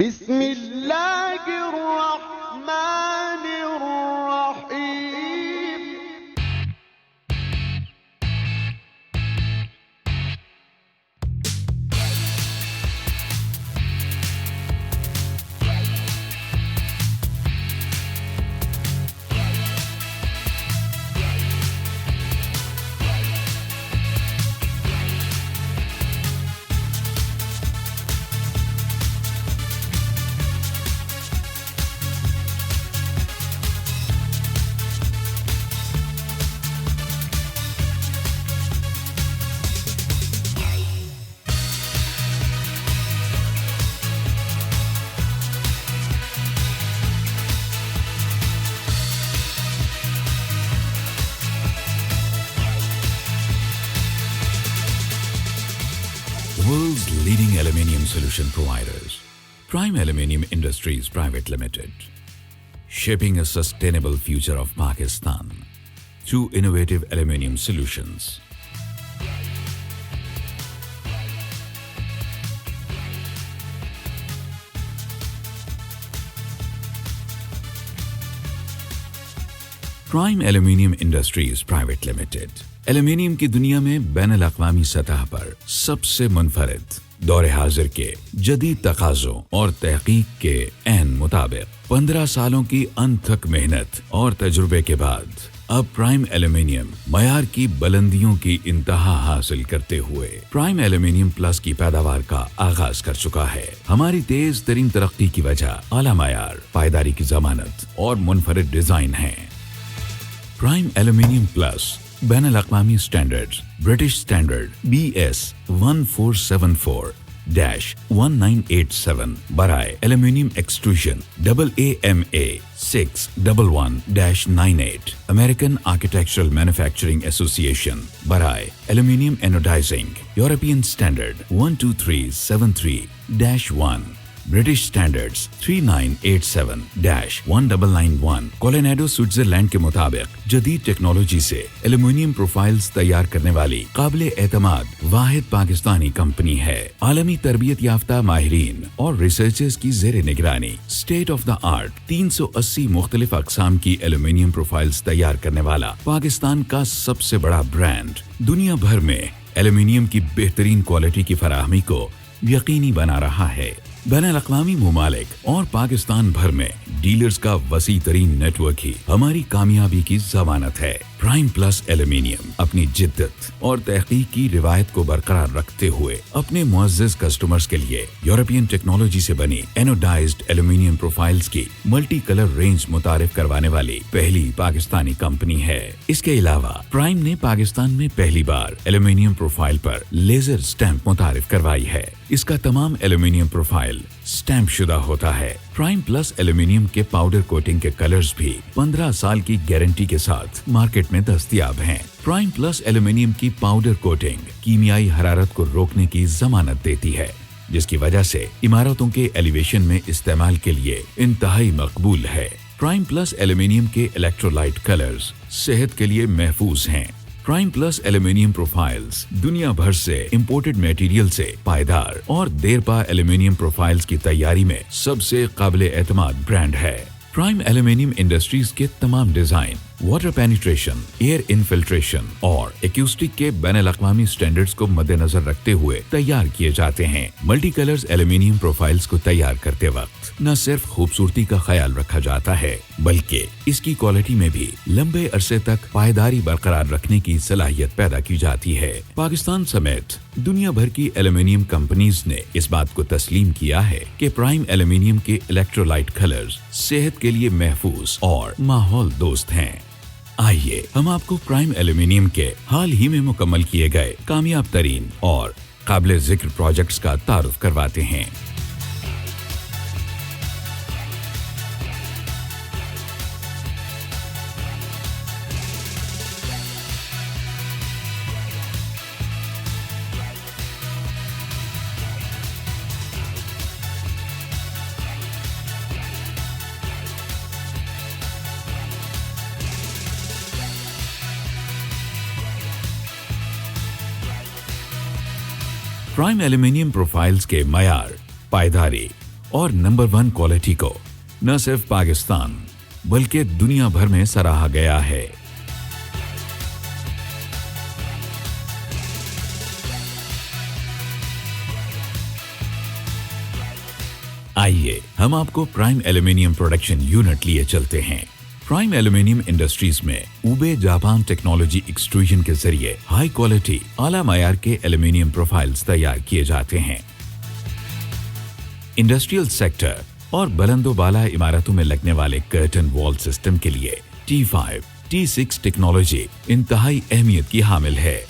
بسم اللہ الرحمن الرحیم. World's leading aluminium solution providers, Prime Aluminium Industries Private Limited, shaping a sustainable future of Pakistan through innovative aluminium solutions. Prime Aluminium Industries Private Limited aluminium की दुनिया में ban अल-अक़वामी सतह पर सबसे मुनफरिद, दौर हाजिर के जदीद तकाज़ों और तहकीक के ऐन मुताबिक 15 सालों की अनथक मेहनत और तजुर्बे के बाद अब प्राइम एल्यूमिनियम मयार की बुलंदियों की इंतहा हासिल करते हुए प्राइम एल्यूमिनियम प्लस की पैदावार का आगाज कर चुका है. हमारी तेज तरीन तरक्की की वजह आला मयार, पायदारी की जमानत और मुनफरिद डिजाइन है. प्राइम एल्यूमिनियम प्लस बैन अल-अक़वामी स्टैंडर्ड्स ब्रिटिश स्टैंडर्ड BS 1474-1987 बराए aluminium extrusion AAMA 611-98 American architectural manufacturing association बराए aluminium anodising European standard 12373-1 British standards 3987-1991 Colorado Switzerland के मुताबिक जदीद टेक्नोलॉजी से एल्यूमिनियम प्रोफाइल्स तैयार करने वाली काबिल एतमाद वाहिद पाकिस्तानी कंपनी है. आलमी तरबियत याफ्ता माहिरीन और रिसर्चर्स की जेर निगरानी स्टेट ऑफ द आर्ट 380 मुख्तलिफ अक़साम की एल्यूमिनियम प्रोफाइल्स तैयार करने वाला पाकिस्तान का सबसे बड़ा ब्रांड दुनिया भर में एल्यूमिनियम की बेहतरीन क्वालिटी की फराहमी को यकीनी बना रहा है. बैन अल-अक़वामी मुमालिक और पाकिस्तान भर में डीलर्स का वसी तरीन नेटवर्क ही हमारी कामयाबी की जमानत है. प्राइम प्लस एल्यूमिनियम अपनी जिद्दत और तहकीक की रिवायत को बरकरार रखते हुए अपने मुअज़्ज़ज़ कस्टमर्स के लिए यूरोपियन टेक्नोलॉजी से बनी एनोडाइज्ड एल्यूमिनियम प्रोफाइल्स की मल्टी कलर रेंज मुतारिफ करवाने वाली पहली पाकिस्तानी कंपनी है. इसके अलावा प्राइम ने पाकिस्तान में पहली बार एल्यूमिनियम प्रोफाइल पर लेजर स्टैंप मुतारिफ करवाई है. इसका तमाम एल्यूमिनियम प्रोफाइल स्टैंप शुदा होता है. प्राइम प्लस एल्यूमिनियम के पाउडर कोटिंग के कलर्स भी 15 साल की गारंटी के साथ मार्केट में दस्तयाब हैं. प्राइम प्लस एल्यूमिनियम की पाउडर कोटिंग कीमियाई हरारत को रोकने की जमानत देती है, जिसकी वजह से इमारतों के एलिवेशन में इस्तेमाल के लिए इंतहाई मकबूल है. प्राइम प्लस एल्यूमिनियम के इलेक्ट्रोलाइट कलर्स सेहत के लिए महफूज हैं. प्राइम प्लस एल्यूमिनियम प्रोफाइल्स दुनिया भर से इंपोर्टेड मटेरियल से पायदार और देरपा एल्यूमिनियम प्रोफाइल्स की तैयारी में सबसे काबिल एतमाद ब्रांड है. प्राइम एल्यूमिनियम इंडस्ट्रीज के तमाम design water penetration, air infiltration और एक्यूस्टिक के बैन अल-अक़वामी स्टैंडर्ड्स को मद्देनजर रखते हुए तैयार किए जाते हैं. मल्टी कलर्स एल्यूमिनियम प्रोफाइल्स को तैयार करते वक्त न सिर्फ खूबसूरती का ख्याल रखा जाता है, बल्कि इसकी क्वालिटी में भी लंबे अरसे तक पायदारी बरकरार रखने की सलाहियत पैदा की जाती है. पाकिस्तान समेत दुनिया भर की एल्यूमिनियम कंपनीज ने इस बात को तस्लीम किया है कि प्राइम एल्यूमिनियम के इलेक्ट्रोलाइट कलर्स सेहत के लिए महफूज और माहौल दोस्त हैं. आइए हम आपको प्राइम एल्यूमिनियम के हाल ही में मुकम्मल किए गए कामयाब तरीन और काबिल जिक्र प्रोजेक्ट्स का तारुफ करवाते हैं. प्राइम एल्यूमिनियम प्रोफाइल्स के मयार, पायदारी और नंबर 1 क्वालिटी को न सिर्फ पाकिस्तान बल्कि दुनिया भर में सराहा गया है। आइए हम आपको प्राइम एल्यूमिनियम प्रोडक्शन यूनिट लिए चलते हैं। प्राइम एल्यूमिनियम इंडस्ट्रीज में उबे जापान टेक्नोलॉजी एक्सट्रूजन के जरिए हाई क्वालिटी आला मयार के एल्यूमिनियम प्रोफाइल्स तैयार किए जाते हैं। इंडस्ट्रियल सेक्टर और बुलंदोबाला इमारतों में लगने वाले कर्टन वॉल सिस्टम के लिए T5, T6 टेक्नोलॉजी इंतहाई अहमियत की हामिल है।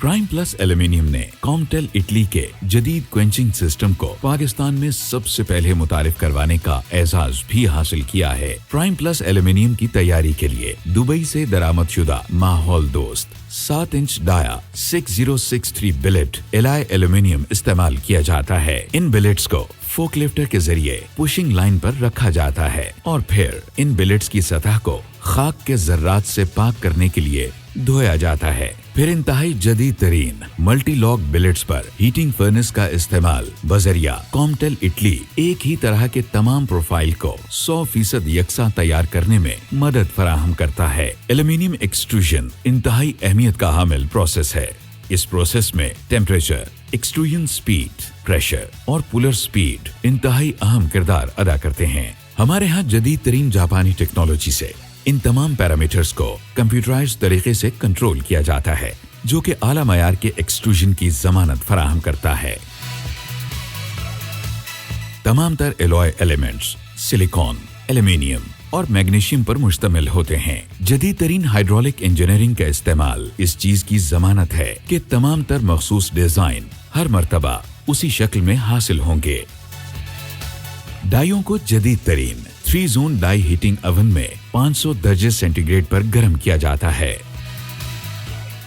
प्राइम प्लस एल्यूमिनियम ने कॉमटेल इटली के जदीद क्वेंचिंग सिस्टम को पाकिस्तान में सबसे पहले मुतारिफ करवाने का एजाज भी हासिल किया है। प्राइम प्लस एल्यूमिनियम की तैयारी के लिए दुबई से दरामद शुदा माहौल दोस्त 7 inch dia 6063 billet alloy aluminium इस्तेमाल किया जाता है। इन बिलेट्स को फोकलिफ्टर के जरिए पुशिंग लाइन पर रखा जाता है और फिर इन बिलेट्स की सतह को खाक के जर्रात से पाक करने के लिए धोया जाता है। फिर इंतहाई जदीद तरीन मल्टी लॉक बिलेट्स पर हीटिंग फर्नेस का इस्तेमाल बजरिया कॉमटेल इटली एक ही तरह के तमाम प्रोफाइल को 100% यकसा तैयार करने में मदद फराहम करता है। एल्यूमिनियम एक्सट्रूजन इंतहाई अहमियत का हामिल प्रोसेस है। इस प्रोसेस में टेम्परेचर, एक्सट्रूजन स्पीड, प्रेशर और पुलर स्पीड इंतहाई अहम किरदार अदा करते हैं। हमारे यहाँ जदीद तरीन जापानी टेक्नोलॉजी से इन तमाम पैरामीटर्स को कंप्यूटराइज्ड तरीके से कंट्रोल किया जाता है, जो कि आला मयार के एक्सट्रूजन की जमानत फराहम करता है। तमाम तर एलॉय एलिमेंट्स सिलिकॉन, एल्यूमिनियम और मैग्नीशियम पर मुश्तमिल होते हैं। जदीद तरीन हाइड्रोलिक इंजीनियरिंग का इस्तेमाल इस चीज की जमानत है कि तमाम तर मखसूस डिजाइन हर मर्तबा उसी शक्ल में हासिल होंगे। डाइयों को जदीद तरीन 3 जोन डाई हीटिंग ओवन में 500 दर्जे सेंटीग्रेड पर गर्म किया जाता है।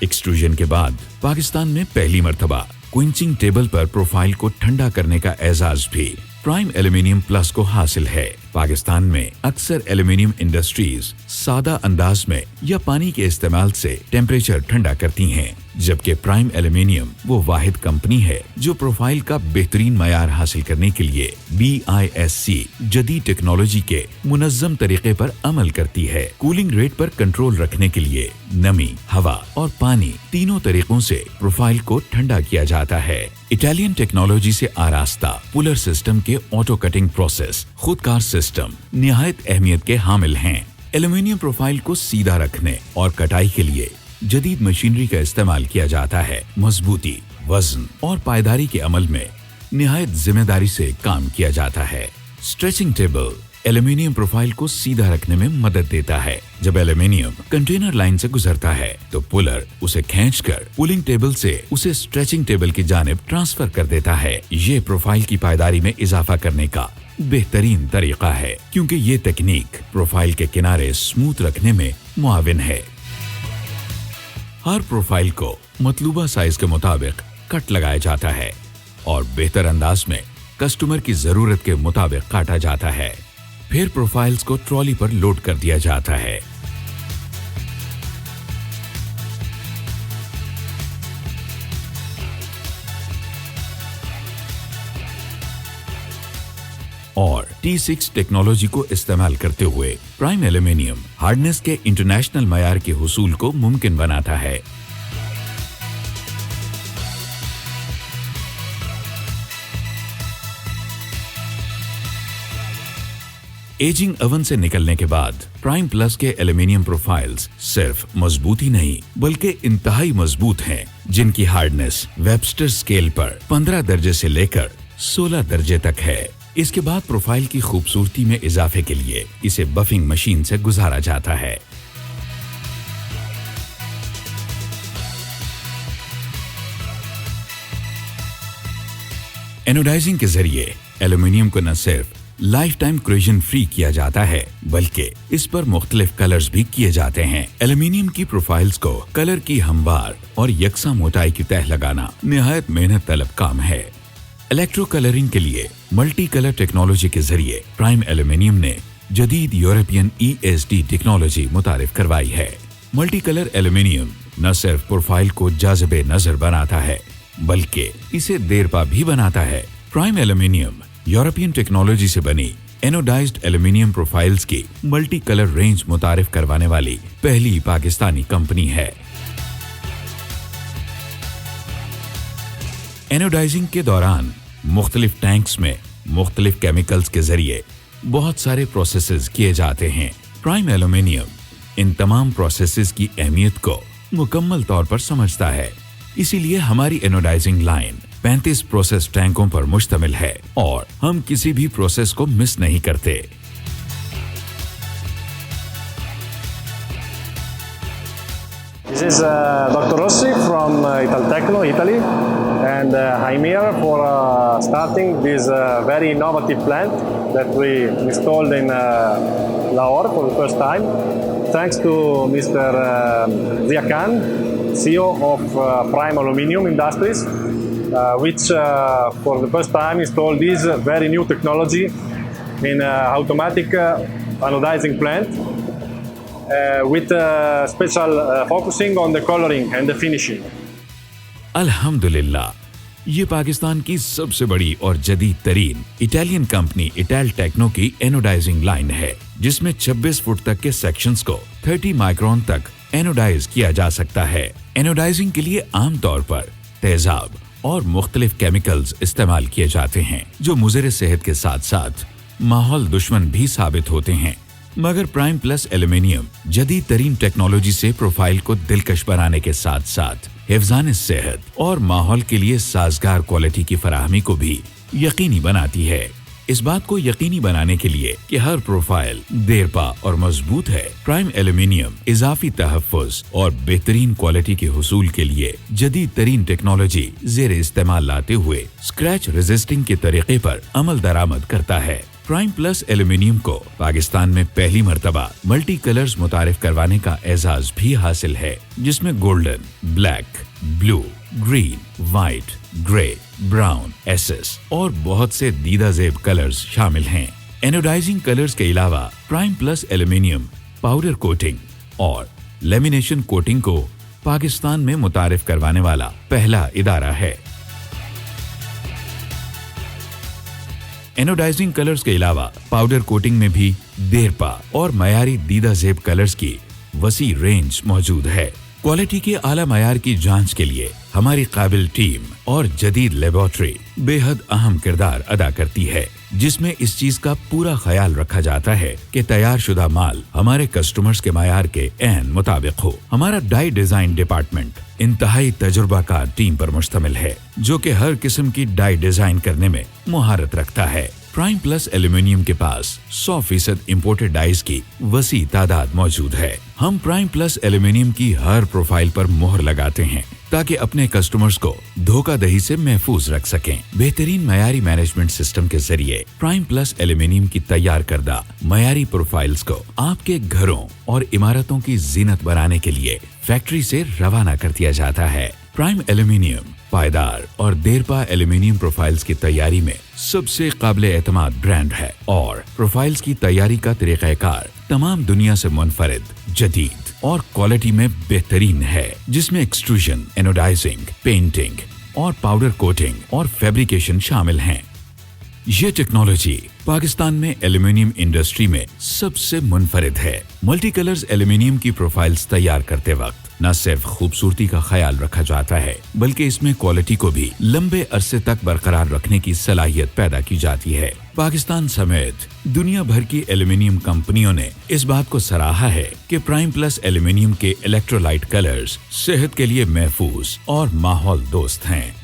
एक्सट्रूजन के बाद पाकिस्तान में पहली मर्तबा क्विंचिंग टेबल पर प्रोफाइल को ठंडा करने का एजाज भी प्राइम एल्यूमिनियम प्लस को हासिल है। पाकिस्तान में अक्सर एल्यूमिनियम इंडस्ट्रीज सादा अंदाज में या पानी के इस्तेमाल से टेम्परेचर ठंडा करती हैं, जबकि प्राइम एल्यूमिनियम वो वाहिद कंपनी है जो प्रोफाइल का बेहतरीन मयार हासिल करने के लिए BISC जदीद टेक्नोलॉजी के मुनज्जम तरीके पर अमल करती है। कूलिंग रेट पर कंट्रोल रखने के लिए नमी, हवा और पानी तीनों तरीकों से प्रोफाइल को ठंडा किया जाता है। इटालियन टेक्नोलॉजी से आरास्ता पुलर सिस्टम के ऑटो कटिंग प्रोसेस खुदकार सिस्टम निहायत अहमियत के हामिल हैं। एल्यूमिनियम प्रोफाइल को सीधा रखने और कटाई के लिए जदीद मशीनरी का इस्तेमाल किया जाता है। मजबूती, वजन और पायदारी के अमल में निहायत जिम्मेदारी से काम किया जाता है। स्ट्रेचिंग टेबल एल्यूमिनियम प्रोफाइल को सीधा रखने में मदद देता है। जब एल्यूमिनियम कंटेनर लाइन से गुजरता है तो पुलर उसे खींचकर पुलिंग टेबल से उसे स्ट्रेचिंग टेबल की जानिब ट्रांसफर कर देता है। ये प्रोफाइल की पायदारी में इजाफा करने का बेहतरीन तरीका है, क्योंकि ये तकनीक प्रोफाइल के किनारे स्मूथ रखने में मुआविन है। हर प्रोफाइल को मतलूबा साइज के मुताबिक कट लगाया जाता है और बेहतर अंदाज में कस्टमर की जरूरत के मुताबिक काटा जाता है। फिर प्रोफाइल्स को ट्रॉली पर लोड कर दिया जाता है। और T6 टेक्नोलॉजी को इस्तेमाल करते हुए प्राइम एल्यूमिनियम हार्डनेस के इंटरनेशनल मयार के हुसूल को मुमकिन बनाता है। एजिंग ओवन से निकलने के बाद प्राइम प्लस के एल्यूमिनियम प्रोफाइल्स सिर्फ मजबूत ही नहीं बल्कि इंतहाई मजबूत हैं, जिनकी हार्डनेस वेबस्टर स्केल पर 15 दर्जे से लेकर 16 दर्जे तक है। इसके बाद प्रोफाइल की खूबसूरती में इजाफे के लिए इसे बफिंग मशीन से गुजारा जाता है। एनोडाइजिंग के जरिए एल्यूमिनियम को न सिर्फ लाइफ टाइम क्रोजन फ्री किया जाता है बल्कि इस पर मुख्तलिफ कलर्स भी किए जाते हैं। एल्यूमिनियम की प्रोफाइल्स को कलर की हमवार और यकसा मोटाई की तह लगाना निहायत मेहनत तलब काम है। इलेक्ट्रो कलरिंग के लिए मल्टी कलर टेक्नोलॉजी के जरिए प्राइम एल्यूमिनियम ने जदीद यूरोपियन ESD टेक्नोलॉजी मुतारिफ करवाई है। मल्टी कलर एल्यूमिनियम न सिर्फ प्रोफाइल को जाज़िबे नजर बनाता है बल्कि इसे देरपा भी बनाता है। प्राइम एल्यूमिनियम यूरोपियन टेक्नोलॉजी से बनी एनोडाइज्ड एल्यूमिनियम प्रोफाइल्स की मल्टी कलर रेंज मुतारिफ करवाने वाली पहली पाकिस्तानी कंपनी है। एनोडाइजिंग के दौरान मुख्तलिफ टैंक्स में मुख्तलिफ केमिकल्स के जरिए बहुत सारे प्रोसेसेस किए जाते हैं। प्राइम एल्यूमिनियम इन तमाम प्रोसेसेस की अहमियत को मुकम्मल तौर पर समझता है, इसीलिए हमारी एनोडाइजिंग लाइन 35 प्रोसेस टैंकों पर मुश्तमिल है और हम किसी भी प्रोसेस को मिस नहीं करते। This is Dr. Rossi from Italtecno, Italy, and I'm here for starting this very innovative plant that we installed in Lahore for the first time. Thanks to Mr. Zia Khan, CEO of Prime Aluminium Industries, which for the first time installed this very new technology in automatic anodizing plant with special focusing on the coloring and the finishing. अल्हम्दुलिल्लाह, ये पाकिस्तान की सबसे बड़ी और जदीद तरीन Italian company इटालटेक्नो की anodising line है, जिसमें 26 फुट तक के सेक्शंस को 30 माइक्रोन तक एनोडाइज किया जा सकता है। एनोडाइजिंग के लिए आमतौर पर तेजाब और मुख्तलिफ केमिकल्स इस्तेमाल किए जाते हैं, जो मुज़र सेहत के साथ साथ माहौल दुश्मन भी साबित होते हैं। मगर प्राइम प्लस एल्यूमिनियम जदीद तरीन टेक्नोलॉजी से प्रोफाइल को दिलकश बनाने के साथ साथ हिफ्ज़ान सेहत और माहौल के लिए साजगार क्वालिटी की फराहमी को भी यकीनी बनाती है। इस बात को यकीनी बनाने के लिए कि हर प्रोफाइल देरपा और मजबूत है, प्राइम एल्यूमिनियम इजाफी तहफ़्फ़ुज़ और बेहतरीन क्वालिटी के हुसूल के लिए जदीद तरीन टेक्नोलॉजी ज़ेर इस्तेमाल लाते हुए स्क्रैच रेजिस्टिंग के तरीके पर अमल दरामद करता है। प्राइम प्लस एल्यूमिनियम को पाकिस्तान में पहली मर्तबा मल्टी कलर्स मुतारिफ करवाने का एजाज भी हासिल है, जिसमें golden, black, blue, green, white, grey, brown, SS और बहुत से दीदा ज़ेब कलर्स शामिल हैं। एनोडाइजिंग कलर्स के अलावा prime plus aluminium powder coating और लेमिनेशन कोटिंग को पाकिस्तान में मुतारिफ करवाने वाला पहला इदारा है। एनोडाइजिंग कलर्स के अलावा पाउडर कोटिंग में भी देरपा और मयारी दीदा ज़ेब कलर्स की वसी रेंज मौजूद है। क्वालिटी के आला मयार की जांच के लिए हमारी काबिल टीम और जदीद लेबोरेटरी बेहद अहम किरदार अदा करती है, जिसमें इस चीज का पूरा ख्याल रखा जाता है कि तैयार शुदा माल हमारे कस्टमर्स के मयार के ऐन मुताबिक हो। हमारा डाई डिजाइन डिपार्टमेंट इंतहाई तजुर्बाकार टीम पर मुश्तमिल है, जो कि हर किस्म की डाई डिजाइन करने में मुहारत रखता है। प्राइम प्लस एल्यूमिनियम के पास 100% इम्पोर्टेड डाइज की वसी तादाद मौजूद है। हम प्राइम प्लस एल्यूमिनियम की हर प्रोफाइल पर मोहर लगाते हैं ताकि अपने कस्टमर्स को धोखाधड़ी से महफूज रख सकें। बेहतरीन मयारी मैनेजमेंट सिस्टम के जरिए प्राइम प्लस एल्यूमिनियम की तैयार करदा मयारी प्रोफाइल्स को आपके घरों और इमारतों की जीनत बनाने के लिए फैक्ट्री से रवाना कर दिया जाता है। प्राइम एल्यूमिनियम पायदार और देरपा एल्यूमिनियम प्रोफाइल्स की तैयारी में सबसे काबिले एतमाद ब्रांड है और प्रोफाइल्स की तैयारी का तरीक़ाकार तमाम दुनिया से मुनफरिद, जदीद और क्वालिटी में बेहतरीन है, जिसमें एक्सट्रूजन, एनोडाइजिंग, पेंटिंग और पाउडर कोटिंग और फैब्रिकेशन शामिल हैं। ये टेक्नोलॉजी पाकिस्तान में एल्यूमिनियम इंडस्ट्री में सबसे मुनफरिद है। मल्टी कलर्स एल्यूमिनियम की प्रोफाइल्स तैयार करते वक्त न सिर्फ खूबसूरती का ख्याल रखा जाता है, बल्कि इसमें क्वालिटी को भी लंबे अरसे तक बरकरार रखने की सलाहियत पैदा की जाती है। पाकिस्तान समेत दुनिया भर की एल्यूमिनियम कंपनियों ने इस बात को सराहा है कि प्राइम प्लस एल्यूमिनियम के इलेक्ट्रोलाइट कलर्स सेहत के लिए महफूज और माहौल दोस्त हैं।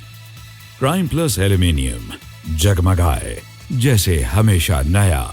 प्राइम प्लस एल्यूमिनियम जगमगाए जैसे हमेशा नया।